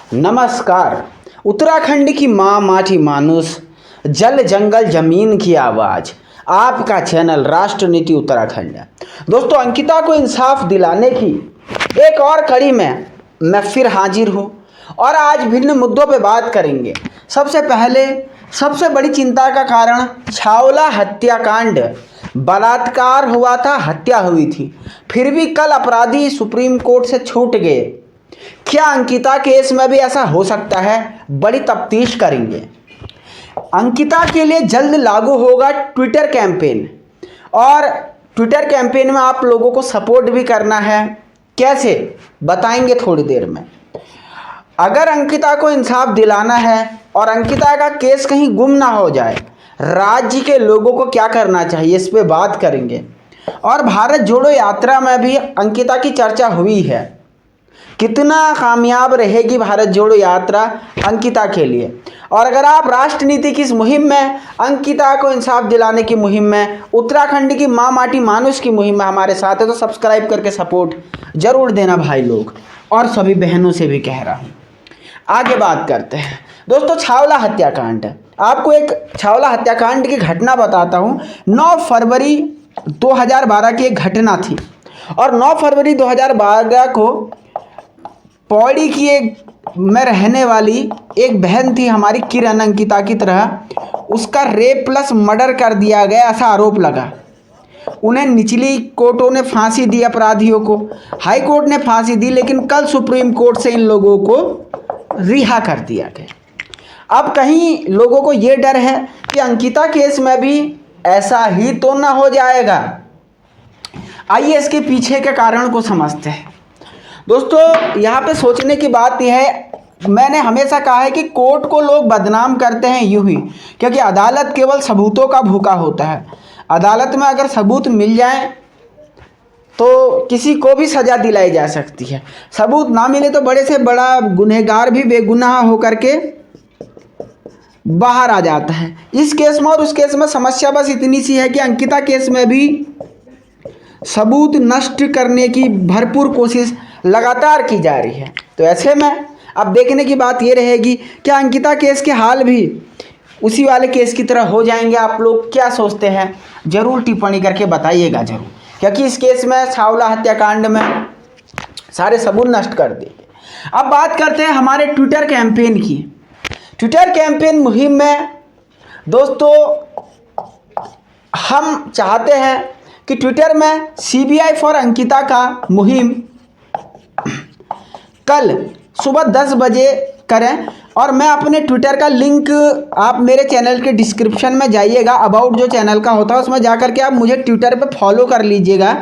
नमस्कार। उत्तराखंड की माँ माटी मानुस, जल जंगल जमीन की आवाज़, आपका चैनल राष्ट्रनीति उत्तराखंड है। दोस्तों, अंकिता को इंसाफ दिलाने की एक और कड़ी में मैं फिर हाजिर हूँ और आज भिन्न मुद्दों पे बात करेंगे। सबसे पहले सबसे बड़ी चिंता का कारण छावला हत्याकांड। बलात्कार हुआ था, हत्या हुई थी, फिर भी कल अपराधी सुप्रीम कोर्ट से छूट गए। क्या अंकिता केस में भी ऐसा हो सकता है? बड़ी तफ्तीश करेंगे। अंकिता के लिए जल्द लागू होगा ट्विटर कैंपेन और ट्विटर कैंपेन में आप लोगों को सपोर्ट भी करना है। कैसे बताएंगे थोड़ी देर में। अगर अंकिता को इंसाफ दिलाना है और अंकिता का केस कहीं गुम ना हो जाए, राज्य के लोगों को क्या करना चाहिए, इस पे बात करेंगे। और भारत जोड़ो यात्रा में भी अंकिता की चर्चा हुई है। कितना कामयाब रहेगी भारत जोड़ो यात्रा अंकिता के लिए। और अगर आप राष्ट्रनीति की इस मुहिम में, अंकिता को इंसाफ दिलाने की मुहिम में, उत्तराखंड की माँ माटी मानुस की मुहिम में हमारे साथ है तो सब्सक्राइब करके सपोर्ट जरूर देना भाई लोग। और सभी बहनों से भी कह रहा हूँ। आगे बात करते हैं दोस्तों, छावला हत्याकांड। आपको एक छावला हत्याकांड की घटना बताता हूँ। 9 फरवरी 2012 की एक घटना थी और 9 फरवरी 2012 को पौड़ी की एक में रहने वाली एक बहन थी हमारी, किरण, अंकिता की तरह। उसका रेप प्लस मर्डर कर दिया गया, ऐसा आरोप लगा। उन्हें निचली कोर्टों ने फांसी दी, अपराधियों को हाई कोर्ट ने फांसी दी, लेकिन कल सुप्रीम कोर्ट से इन लोगों को रिहा कर दिया गया। अब कहीं लोगों को ये डर है कि अंकिता केस में भी ऐसा ही तो ना हो जाएगा। आइए इसके पीछे के कारण को समझते हैं। दोस्तों, यहाँ पे सोचने की बात यह है, मैंने हमेशा कहा है कि कोर्ट को लोग बदनाम करते हैं यूं ही, क्योंकि अदालत केवल सबूतों का भूखा होता है। अदालत में अगर सबूत मिल जाए तो किसी को भी सज़ा दिलाई जा सकती है। सबूत ना मिले तो बड़े से बड़ा गुनहगार भी बेगुनाह होकर के बाहर आ जाता है। इस केस में और उस केस में समस्या बस इतनी सी है कि अंकिता केस में भी सबूत नष्ट करने की भरपूर कोशिश लगातार की जा रही है। तो ऐसे में अब देखने की बात ये रहेगी, क्या अंकिता केस के हाल भी उसी वाले केस की तरह हो जाएंगे? आप लोग क्या सोचते हैं? जरूर टिप्पणी करके बताइएगा जरूर, क्योंकि इस केस में छावला हत्याकांड में सारे सबूत नष्ट कर देंगे। अब बात करते हैं हमारे ट्विटर कैंपेन की। ट्विटर कैंपेन मुहिम में दोस्तों, हम चाहते हैं कि ट्विटर में CBI फॉर अंकिता का मुहिम कल सुबह 10 बजे करें। और मैं अपने ट्विटर का लिंक, आप मेरे चैनल के डिस्क्रिप्शन में जाइएगा, अबाउट जो चैनल का होता है उसमें जाकर के आप मुझे ट्विटर पे फॉलो कर लीजिएगा।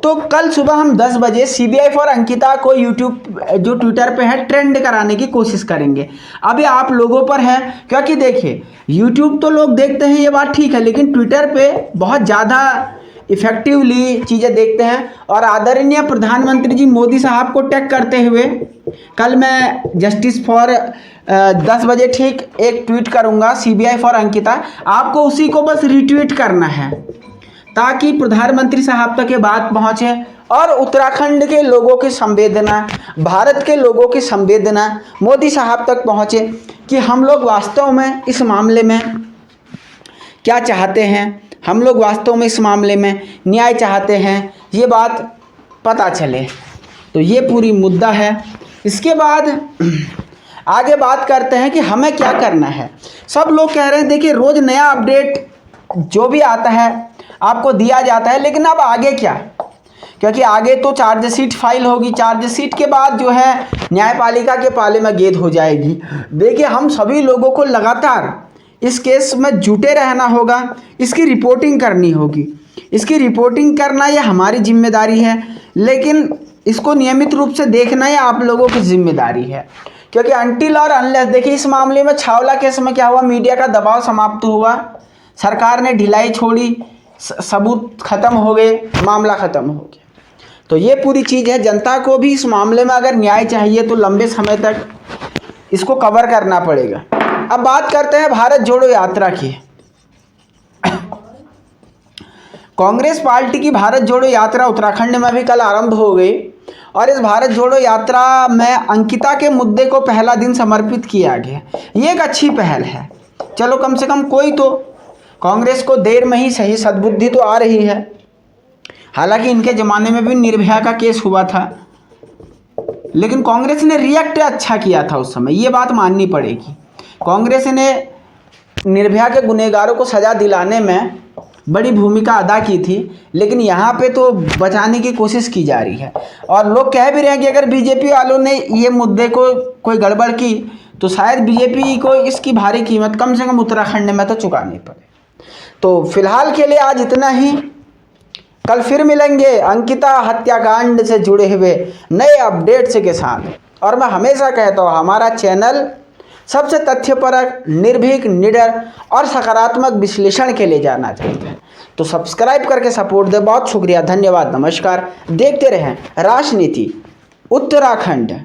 तो कल सुबह हम 10 बजे CBI फॉर अंकिता को यूट्यूब जो ट्विटर पे है ट्रेंड कराने की कोशिश करेंगे। अभी आप लोगों पर है, क्योंकि देखिए यूट्यूब तो लोग देखते हैं, ये बात ठीक है, लेकिन ट्विटर पे बहुत ज़्यादा इफ़ेक्टिवली चीज़ें देखते हैं। और आदरणीय प्रधानमंत्री जी मोदी साहब को टैग करते हुए कल मैं जस्टिस फॉर 10 बजे ठीक एक ट्वीट करूंगा, CBI फॉर अंकिता। आपको उसी को बस रिट्वीट करना है ताकि प्रधानमंत्री साहब तक ये बात पहुंचे और उत्तराखंड के लोगों की संवेदना, भारत के लोगों की संवेदना मोदी साहब तक पहुंचे कि हम लोग वास्तव में इस मामले में क्या चाहते हैं, हम लोग वास्तव में इस मामले में न्याय चाहते हैं, ये बात पता चले। तो ये पूरी मुद्दा है। इसके बाद आगे बात करते हैं कि हमें क्या करना है। सब लोग कह रहे हैं, देखिए रोज़ नया अपडेट जो भी आता है आपको दिया जाता है, लेकिन अब आगे क्या? क्योंकि आगे तो चार्जशीट फाइल होगी, चार्जशीट के बाद जो है न्यायपालिका के पाले में गेंद हो जाएगी। देखिए, हम सभी लोगों को लगातार इस केस में जुटे रहना होगा, इसकी रिपोर्टिंग करनी होगी। इसकी रिपोर्टिंग करना ये हमारी जिम्मेदारी है, लेकिन इसको नियमित रूप से देखना ये आप लोगों की जिम्मेदारी है। क्योंकि अनटिल और अनलेस, देखिए इस मामले में छावला केस में क्या हुआ, मीडिया का दबाव समाप्त हुआ, सरकार ने ढिलाई छोड़ी, सबूत खत्म हो गए, मामला खत्म हो गया। तो ये पूरी चीज़ है। जनता को भी इस मामले में अगर न्याय चाहिए तो लंबे समय तक इसको कवर करना पड़ेगा। अब बात करते हैं भारत जोड़ो यात्रा की। कांग्रेस पार्टी की भारत जोड़ो यात्रा उत्तराखंड में भी कल आरंभ हो गई और इस भारत जोड़ो यात्रा में अंकिता के मुद्दे को पहला दिन समर्पित किया गया। ये एक अच्छी पहल है। चलो कम से कम कोई तो, कांग्रेस को देर में ही सही सद्बुद्धि तो आ रही है। हालांकि इनके ज़माने में भी निर्भया का केस हुआ था, लेकिन कांग्रेस ने रिएक्ट अच्छा किया था उस समय, ये बात माननी पड़ेगी। कांग्रेस ने निर्भया के गुनहगारों को सज़ा दिलाने में बड़ी भूमिका अदा की थी, लेकिन यहाँ पे तो बचाने की कोशिश की जा रही है। और लोग कह भी रहे हैं कि अगर बीजेपी वालों ने ये मुद्दे को कोई गड़बड़ की तो शायद बीजेपी को इसकी भारी कीमत कम से कम उत्तराखंड में तो चुकानी पड़े। तो फिलहाल के लिए आज इतना ही। कल फिर मिलेंगे अंकिता हत्याकांड से जुड़े हुए नए अपडेट्स के साथ। और मैं हमेशा कहता हूँ, हमारा चैनल सबसे तथ्यपरक, निर्भीक, निडर और सकारात्मक विश्लेषण के लिए जाना चाहता है। तो सब्सक्राइब करके सपोर्ट दें। बहुत शुक्रिया, धन्यवाद, नमस्कार। देखते रहें राजनीति उत्तराखंड।